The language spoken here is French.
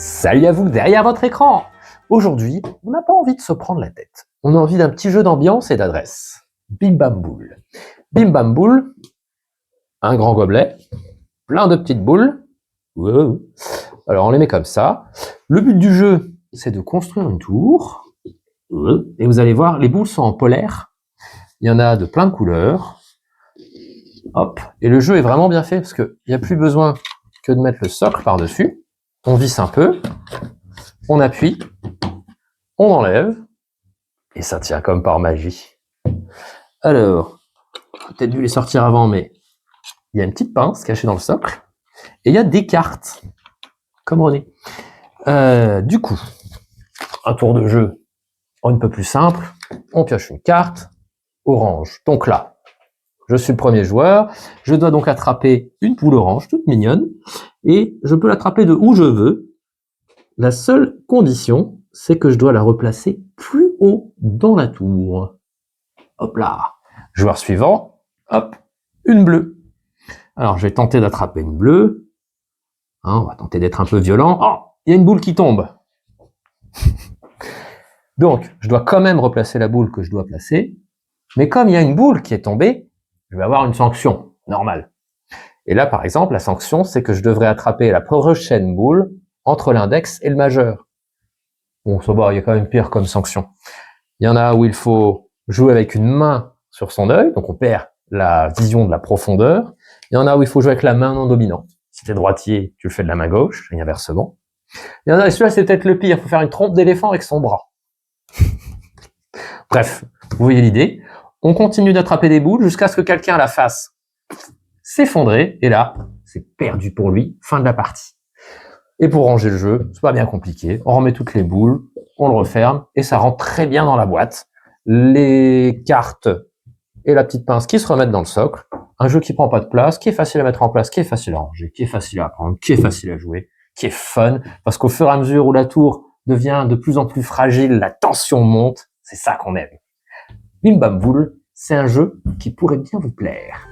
Salut à vous derrière votre écran. Aujourd'hui, on n'a pas envie de se prendre la tête. On a envie d'un petit jeu d'ambiance et d'adresse. Bim Bam Boule. Bim Bam Boule, un grand gobelet, plein de petites boules. Wow. Alors on les met comme ça. Le but du jeu, c'est de construire une tour. Et vous allez voir, les boules sont en polaire. Il y en a de plein de couleurs. Hop. Et le jeu est vraiment bien fait parce qu'il n'y a plus besoin que de mettre le socle par-dessus. On visse un peu, on appuie, on enlève, et ça tient comme par magie. Alors, peut-être dû les sortir avant, mais il y a une petite pince cachée dans le socle, et il y a des cartes, comme René. Du coup, un tour de jeu un peu plus simple, on pioche une carte, orange. Donc là, je suis le premier joueur, je dois donc attraper une poule orange, toute mignonne, et je peux l'attraper de où je veux. La seule condition, c'est que je dois la replacer plus haut dans la tour. Hop là. Joueur suivant, hop, une bleue. Alors, je vais tenter d'attraper une bleue. Hein, on va tenter d'être un peu violent. Oh, il y a une boule qui tombe. Donc, je dois quand même replacer la boule que je dois placer. Mais comme il y a une boule qui est tombée, je vais avoir une sanction normale. Et là, par exemple, la sanction, c'est que je devrais attraper la prochaine boule entre l'index et le majeur. Bon, ça va, il y a quand même pire comme sanction. Il y en a où il faut jouer avec une main sur son œil, donc on perd la vision de la profondeur. Il y en a où il faut jouer avec la main non dominante. Si t'es droitier, tu le fais de la main gauche, et inversement. Il y en a, et celui-là, c'est peut-être le pire, il faut faire une trompe d'éléphant avec son bras. Bref, vous voyez l'idée. On continue d'attraper des boules jusqu'à ce que quelqu'un la fasse s'effondrer, et là, c'est perdu pour lui, fin de la partie. Et pour ranger le jeu, c'est pas bien compliqué, on remet toutes les boules, on le referme, et ça rentre très bien dans la boîte. Les cartes et la petite pince qui se remettent dans le socle, un jeu qui prend pas de place, qui est facile à mettre en place, qui est facile à ranger, qui est facile à apprendre, qui est facile à jouer, qui est fun, parce qu'au fur et à mesure où la tour devient de plus en plus fragile, la tension monte, c'est ça qu'on aime. Bim Bam Boule, c'est un jeu qui pourrait bien vous plaire.